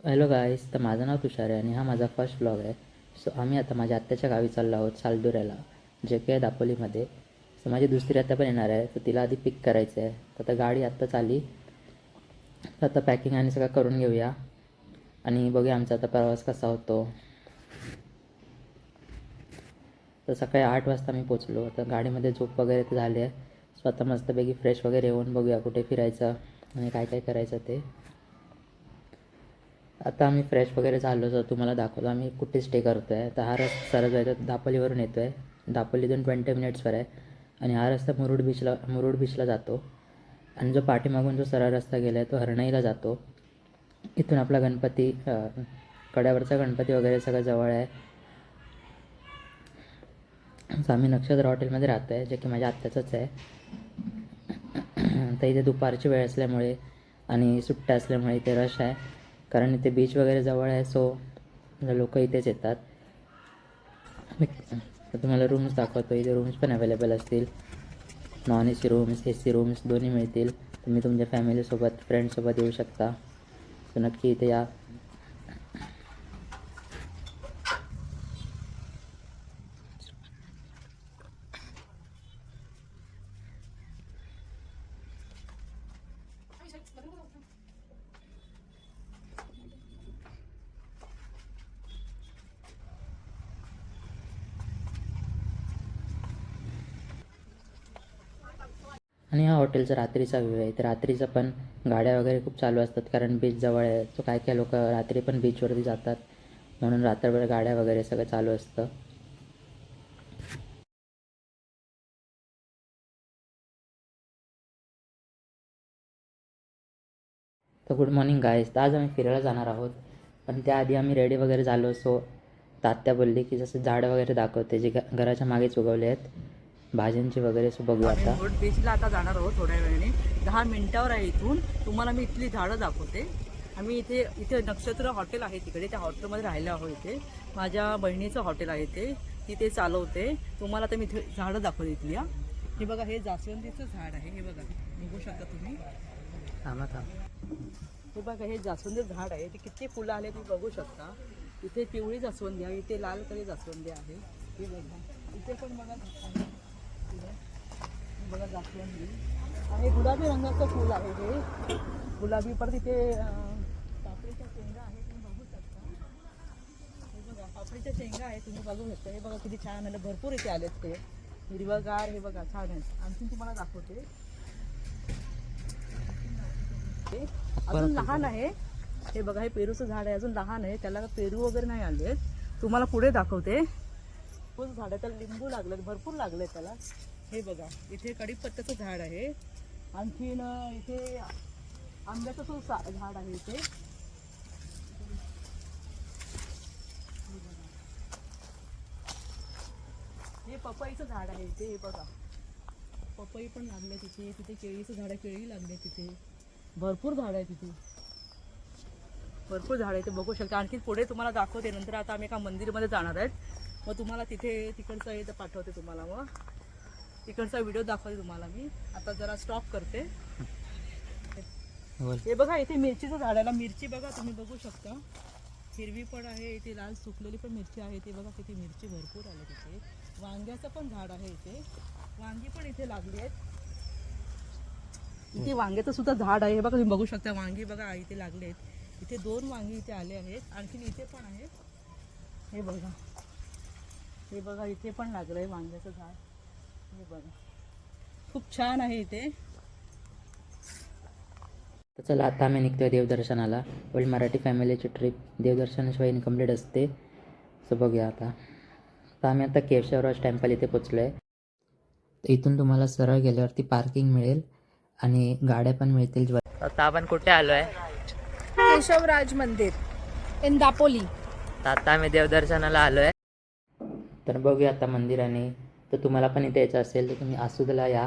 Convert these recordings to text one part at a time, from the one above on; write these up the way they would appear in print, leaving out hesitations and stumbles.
Hello गाईस, तर माझं नाव तुषार आहे आणि हा माझा फर्स्ट ब्लॉग आहे. सो आम्ही आता माझ्या आत्याच्या गावी चाललो आहोत, सालदुऱ्याला, जे की आहे दापोलीमध्ये. सो माझी दुसरी आत्या पण येणार आहे, तर तिला आधी पिक करायचं आहे. तर आता गाडी आत्ताच आली, तर आता पॅकिंग आणि सगळं करून घेऊया आणि बघूया आमचा आता प्रवास कसा होतो. तर सकाळी 8 वाजता मी पोचलो. तर गाडीमध्ये झोप वगैरे तर झाली आहे. सो आता मस्तपैकी फ्रेश वगैरे येऊन बघूया कुठे फिरायचं आणि काय काय करायचं ते. आता आम्ही फ्रेश वगैरे झालो तर तुम्हाला दाखवतो आम्ही कुठे स्टे करतो आहे. तर हा रस्ता सरळ जायचा दापोलीवरून येतो आहे. दापोलीतून 20 मिनिट्सवर आहे आणि हा रस्ता मुरुड बीचला जातो. आणि जो पाठीमागून जो सरळ रस्ता गेला आहे तो हरणईला जातो. इथून आपला गणपती कड्यावरचा गणपती वगैरे सगळं जवळ आहे. तर आम्ही नक्षत्र हॉटेलमध्ये राहतो आहे, जे की माझ्या आत्याचंच आहे. तर इथे दुपारची वेळ असल्यामुळे आणि सुट्ट्या असल्यामुळे इथे रश आहे, कारण इथे बीच वगैरे जवळ आहे. सो लोक इथेच येतात. तर तुम्हाला रूम्स दाखवतो. इथे रूम्स पण अवेलेबल असतील, non A C rooms, A C rooms दोन्ही मिळतील. तुम्ही तुमच्या फॅमिलीसोबत फ्रेंड्ससोबत येऊ शकता. सो नक्की इथे या. आणि हा हॉटेलचा रात्रीचा व्ह्यू आहे. तर रात्रीचं पण गाड्या वगैरे खूप चालू असतात, कारण बीच जवळ आहे. सो काय काय लोक रात्री पण बीचवरती जातात, म्हणून रात्रभर गाड्या वगैरे सगळं चालू असतं. तर गुड मॉर्निंग गाईज. तर आज आम्ही फिरायला जाणार आहोत, पण त्याआधी आम्ही रेडी वगैरे झालो. सो तात्या बोलली की जसं झाडं वगैरे दाखवते जे घराच्या मागेच उगवले आहेत भाज्यांची वगैरे. सो बघू आम्ही आता. मुरुड बीचला आता जाणार आहोत थोड्या वेळाने. 10 मिनिटावर आहे इथून. तुम्हाला मी इथली झाडं दाखवते. आम्ही इथे इथे नक्षत्र हॉटेल आहे तिकडे, त्या हॉटेलमध्ये राहिलो आहोत. इथे माझ्या बहिणीचं हॉटेल आहे ते, ती चालवते. तुम्हाला तर मी इथे झाडं दाखवते इथली. हे बघा, हे जास्वंदीचं झाड आहे. हे बघा, बघू शकता तुम्ही. थांबा. हे बघा, हे जास्वंदी झाड आहे. ते किती फुलं आले तुम्ही बघू शकता. इथे पिवळी जास्वंदी आहे, इथे लाल कली जास्वंदी आहे. हे बघा, इथे पण बघा बघा जास्वंदी आणि गुलाबी रंगाचं फूल आहे हे. गुलाबी परत इथे पापडीच्या शेंगा आहे, तुम्ही बघू शकता. हे बघा, पापडीच्या शेंगा आहे, तुम्ही बघू शकता. हे बघा किती छान आलं, भरपूर इथे आलेत ते हिरवगार. हे बघा छान आहे. आणखी तुम्हाला दाखवते, अजून लहान आहे. हे बघा, हे पेरूचं झाड आहे, अजून लहान आहे, त्याला पेरू वगैरे नाही आले. तुम्हाला पुढे दाखवते. खूप झाड त्याला लिंबू लागलेत, भरपूर लागले त्याला. हे बघा, इथे कडीपत्त्याचं झाड आहे. आणखीन इथे आंब्याचं झाड आहे इथे. हे पपईचं झाड आहे इथे. हे बघा, पपई पण लागले तिथे. तिथे केळीचं झाड आहे, केळी लागले तिथे. भरपूर झाड आहे तिथे, भरपूर झाड आहे ते बघू शकता. आणखी पुढे तुम्हाला दाखवते नंतर. आता आम्ही एका मंदिरमध्ये जाणार आहेत, मग तुम्हाला तिथे तिकडचं हे पाठवते तुम्हाला. मग तिकडचा व्हिडिओ दाखवते तुम्हाला मी. आता जरा स्टॉप करते. हे बघा, इथे मिरचीचं झाड आहे. मिरची बघा, तुम्ही बघू शकता. हिरवी पण आहे इथे, लाल सुकलेली पण मिरची आहे. ते बघा किती मिरची भरपूर आले तिथे. वांग्याचं पण झाड आहे इथे, वांगी पण इथे लागली आहेत. इथे वांग्याचं सुद्धा झाड आहे. हे बघा, तुम्ही बघू शकता. वांगी बघा इथे लागले आहेत. इथे 2 वांगी इथे आले आहेत. आणखीन इथे पण आहेत. हे बघा, हे बघा, इथे पण लागलंय वांग्याचं झाड. हे बघा, खूप छान आहे इथे. तर चला, आता आम्ही निघतोय देवदर्शनाला. वडील मराठी फॅमिलीची ट्रिप देवदर्शनाशिवाय इनकम्प्लीट असते. सो बघूया आता. तर आम्ही आता केशवराज टेम्पल इथे पोचलो आहे. तर इथून तुम्हाला सरळ गेल्यावरती पार्किंग मिळेल आणि गाड्या पण मिळतील. आता आपण कुठे आलो आहे? केशवराज मंदिर इन दापोली. तर आता आम्ही देवदर्शनाला आलो आहे. तर बघूया आता मंदिराने. तर तुम्हाला पण इथे यायचं असेल तर तुम्ही आसुदला या.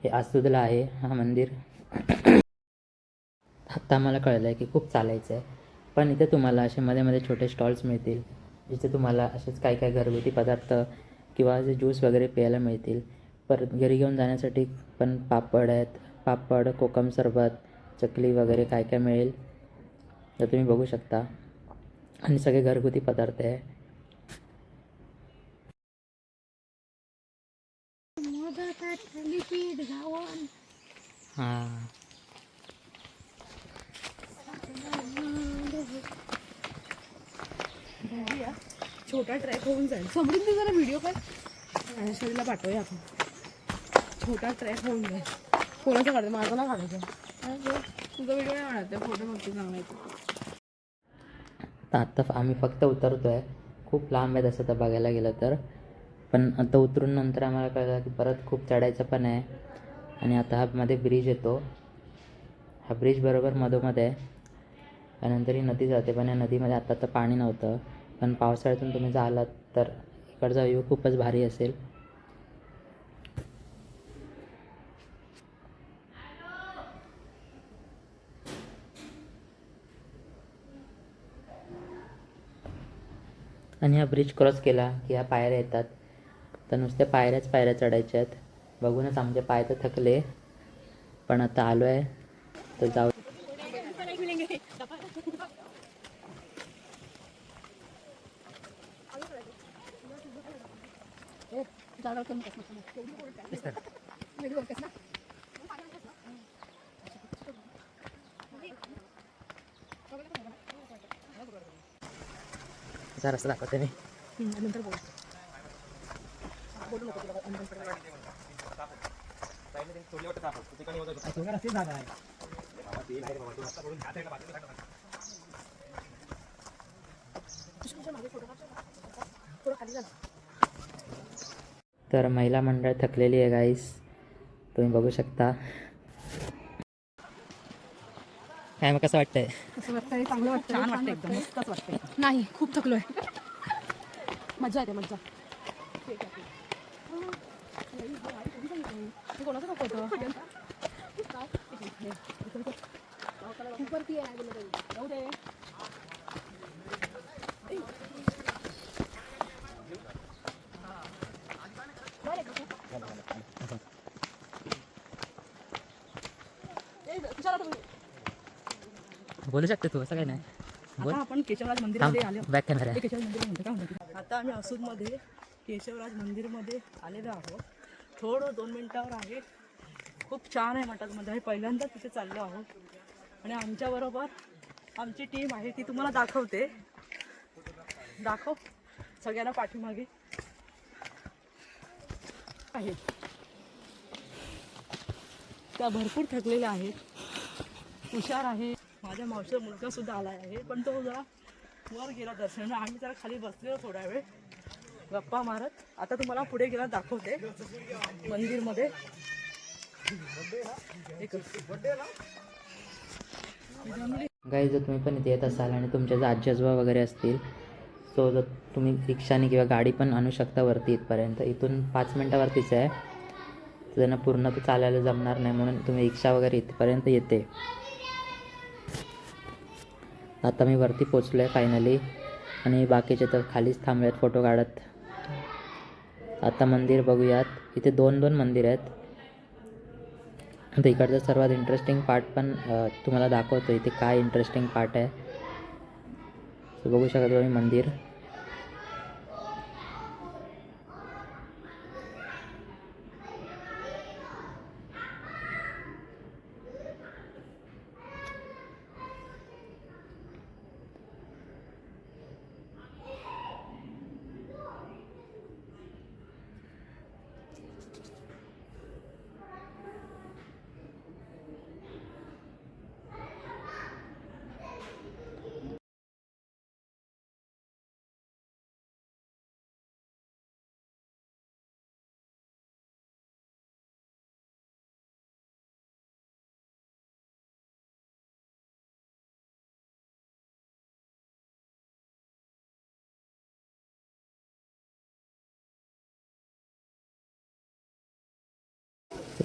हे आसुदला आहे हा मंदिर. आत्ता आम्हाला कळलं आहे की खूप चालायचं आहे, पण इथे तुम्हाला असे मध्ये मध्ये छोटे स्टॉल्स मिळतील, जिथे तुम्हाला असेच काही काही घरगुती पदार्थ किंवा जे ज्यूस वगैरे प्यायला मिळतील. परत घरी घेऊन जाण्यासाठी पण पापड आहेत. पापड, कोकम सरबत, चकली वगैरे काय काय मिळेल. तर तुम्ही बघू शकता. आणि सगळे घरगुती पदार्थ आहे. हां, बघूया. छोटा ट्रॅक होऊन जाईल. समृद्धी जरा व्हिडिओ कर. शरीरला पाठवूया आपण. छोटा ट्रॅक होऊन जाईल. कोणाचं काढायचं? माझं ना काढायचं. तुझा व्हिडिओ नाही काढायचा, फोटो फक्त सांगायचं. तर आत्ता आम्ही फक्त उतरतो आहे. खूप लांब आहे तसं तर बघायला गेलं तर. पण आता उतरून नंतर आम्हाला कळलं की परत खूप चढायचं पण आहे. आणि आता हा मध्ये ब्रिज येतो. हा ब्रिज बरोबर मधोमध आहे. त्यानंतर ही नदी जाते. पण या नदीमध्ये आत्ता तर पाणी नव्हतं. पण पावसाळ्यातून तुम्ही जालात तर इकडचा व्ह्यू खूपच भारी असेल. आणि हा ब्रिज क्रॉस केला की ह्या पायऱ्या येतात. तर नुसत्या पायऱ्याच पायऱ्या चढायच्या आहेत. बघूनच आमचे पाय तर थकले. पण आता आलो आहे तर जाऊ. असा रस्ता दाखवते मी. नंतर बोल. बोलू नको तुला. तर महिला मंडळ थकलेली आहे गाईस. तुम्ही बघू शकता. काय मग कसं वाटतंय? असं वाटतंय चांगलं वाटतं. छान वाटतं. एकदम मस्तच वाटतंय. नाही, खूप थकलोय. मजा येते मजा. कोणाचं नको होतं? जाऊ दे. बोलू शकते तू, असं काही नाही. बोल. आता आपण केशवराज मंदिरामध्ये आलो. Back camera. केशवराज मंदिर म्हणतो का म्हणतो. आता आम्ही असूदमध्ये केशवराज मंदिरमध्ये आलेलो आहोत. थोडं 2 मिनिटावर आहे. खूप छान आहे म्हणतात. मध्ये आम्ही पहिल्यांदाच तिथे चाललो आहोत. आणि आमच्याबरोबर आमची टीम आहे ती तुम्हाला दाखवते. दाखव सगळ्यांना पाठीमागे आहेत. त्या भरपूर थकलेल्या आहेत. हुशार आहे. माझ्या मावशीचा मुलगा सुद्धा आला आहे. पण तो जरा वर गेला दर्शन. आम्ही जरा खाली बसलेलो थोडा वेळ गप्पा मारत. आता तुम्हाला पुढे गेला दाखवते मंदिरमध्ये. गाईज जर तुम्ही पण इथे येत असाल आणि तुमच्या जर आजी आजोबा वगैरे असतील सो जर तुम्ही रिक्षाने किंवा गाडी पण आणू शकता वरती इथपर्यंत. इथून 5 मिनटावरतीच आहे. तर त्यांना पूर्ण तर चालायला जमणार नाही म्हणून तुम्ही रिक्षा वगैरे इथपर्यंत येते. आता मी वरती पोचलो आहे फायनली. आणि बाकीचे तर खालीच थांबले आहेत फोटो काढत. आता मंदिर बघूयात. इथे 2 मंदिर आहेत. आता इकडचं सर्वात इंटरेस्टिंग पार्ट पण तुम्हाला दाखवतो. इथे काय इंटरेस्टिंग पार्ट आहे. तर बघू शकता तुम्ही मंदिर.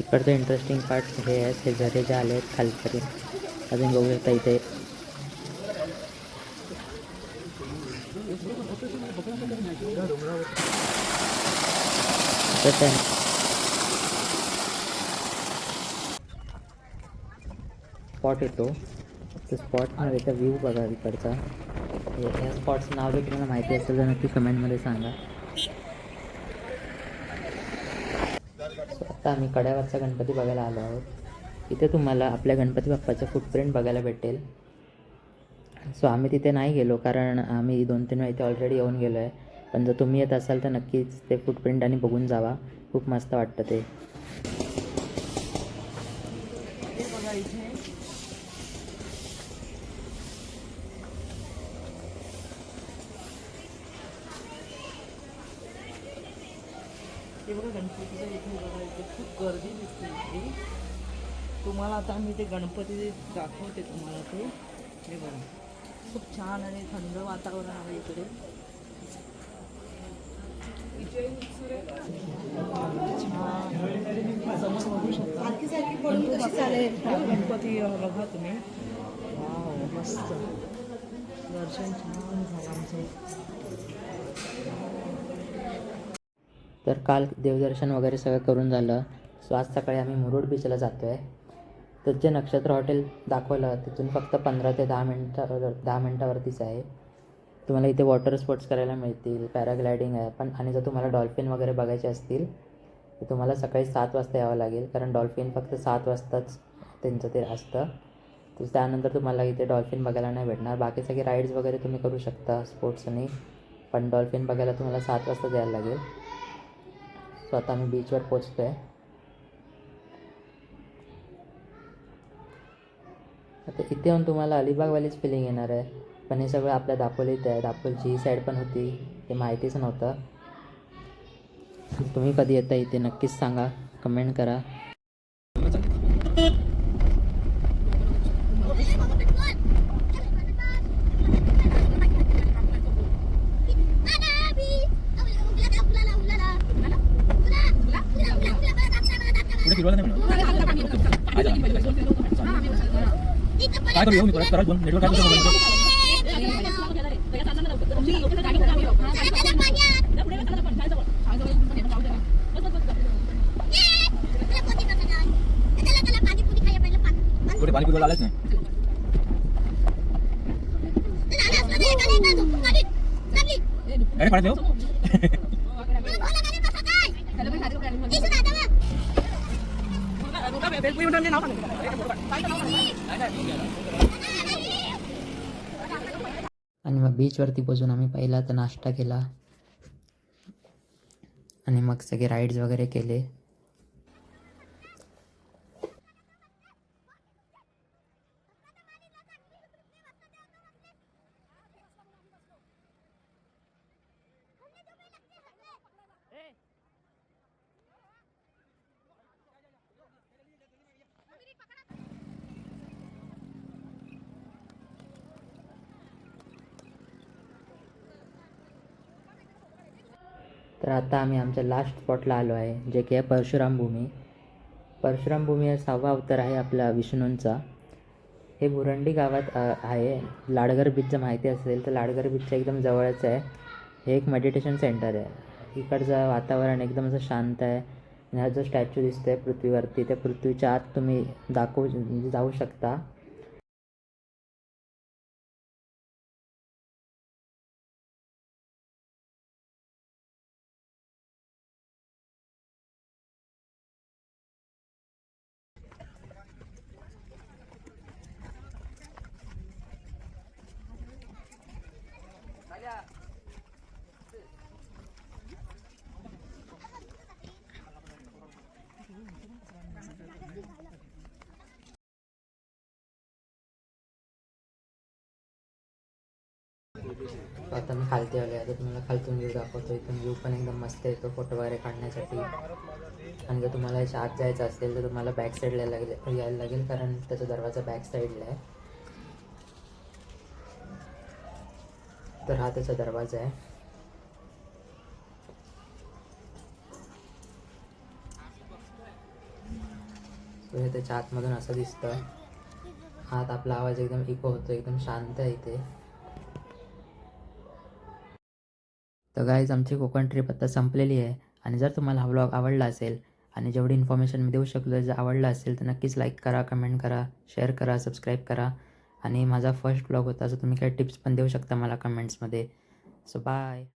इकडचं इंटरेस्टिंग पार्ट हे आहेत. हे झरे जे आले आहेत खालपर्यंत अजून बघू शकता इथे. स्पॉट येतो तो स्पॉटमध्ये त्याचा व्ह्यू बघा इकडचा. या स्पॉटचं नाव जर तुम्हाला माहिती असेल तर नक्की कमेंटमध्ये सांगा. आता आम्ही कड्यावरचा गणपती बघायला आलो आहोत. इथे तुम्हाला आपल्या गणपती बाप्पाचं फुटप्रिंट बघायला भेटेल. सो आम्ही तिथे नाही गेलो कारण आम्ही 2-3 वेळा इथे ऑलरेडी येऊन गेलो आहे. पण जर तुम्ही येत असाल तर नक्कीच ते फुटप्रिंट आणि बघून जावा. खूप मस्त वाटतं ते. हे बघा इथे हे बघा गणपतीच्या इथे बघा इथे खूप गर्दी दिसते इथे. तुम्हाला आता मी ते गणपती दाखवते तुम्हाला ते. हे बघा खूप छान आणि थंड वातावरण आहे इकडे. समोर बघू शकता गणपती बघा तुम्ही. वाव मस्त दर्शन छान झालं आमचं. तर काल देवदर्शन वगैरे सगळं करून झालं. सो आज सकाळी आम्ही मुरुड बीचला जातो आहे. तर जे नक्षत्र हॉटेल दाखवलं तिथून फक्त 15 ते 10 मिनटावरतीच आहे. तुम्हाला इथे वॉटर स्पोर्ट्स करायला मिळतील, पॅराग्लायडिंग आहे पण. आणि जर तुम्हाला डॉल्फिन वगैरे बघायचे असतील तर तुम्हाला सकाळी 7 वाजता यावं लागेल कारण डॉल्फिन फक्त 7 वाजताच त्यांचं ते असतं. तर त्यानंतर तुम्हाला इथे डॉल्फिन बघायला नाही भेटणार. बाकी सगळे राईड्स वगैरे तुम्ही करू शकता स्पोर्ट्सनी, पण डॉल्फिन बघायला तुम्हाला 7 वाजता जायला लागेल. सो आता आम्ही बीचवर पोचतो आहे. आता इथे येऊन तुम्हाला अलिबागवालीच फिलिंग येणार आहे. पण हे सगळं आपल्या दापोलीत आहे. दापोलीची ही साईड पण होती, हे माहितीच नव्हतं. तुम्ही कधी येता इथे नक्कीच सांगा, कमेंट करा. काय करू मी परत नेटवर्क कुठे पाणीपुरी आलाच नाही. अरे पाणी देऊ आणि मग बीचवरती पोचून आम्ही पहिला तर नाश्ता केला आणि मग सगळे राईड्स वगैरे केले. तर आता आम्ही आमच्या लास्ट स्पॉटला आलो आहे, जे की आहे परशुराम भूमी. परशुराम भूमी हा 6वा अवतार आहे आपला विष्णूंचा. हे बुरंडी गावात आहे. लाडगर बीच जर माहिती असेल तर लाडगर बीचच्या एकदम जवळच आहे. हे एक मेडिटेशन सेंटर आहे. इकडचं वातावरण एकदम असं शांत आहे. आणि हा जो स्टॅच्यू दिसतो आहे पृथ्वीवरती, त्या पृथ्वीच्या आत तुम्ही जाऊ शकता. आता मी खालती आले. आता तुम्हाला खालतून व्ह्यू दाखवतो. इथून व्ह्यू पण एकदम मस्त येतो फोटो वगैरे काढण्यासाठी. आणि जर तुम्हाला याच्या आत जायचं असेल तर तुम्हाला बॅक साईडला यायला लागेल कारण त्याचा दरवाजा बॅक साईडला आहे. तर हा त्याचा दरवाजा आहे. हे त्याच्या आतमधून असं दिसतं. आत आपला आवाज एकदम इको होतो, एकदम शांत आहे इथे. तर गाईज आमची कोकण ट्रिप आता संपलेली आहे. आणि जर तुम्हाला हा व्लॉग आवडला असेल आणि जेवढी इन्फॉर्मेशन मी देऊ शकलो जर आवडलं असेल तर नक्कीच लाईक करा, कमेंट करा, शेअर करा, सबस्क्राईब करा. आणि माझा फर्स्ट ब्लॉग होता, सो तुम्ही काही टिप्स पण देऊ शकता मला कमेंट्समध्ये. So bye.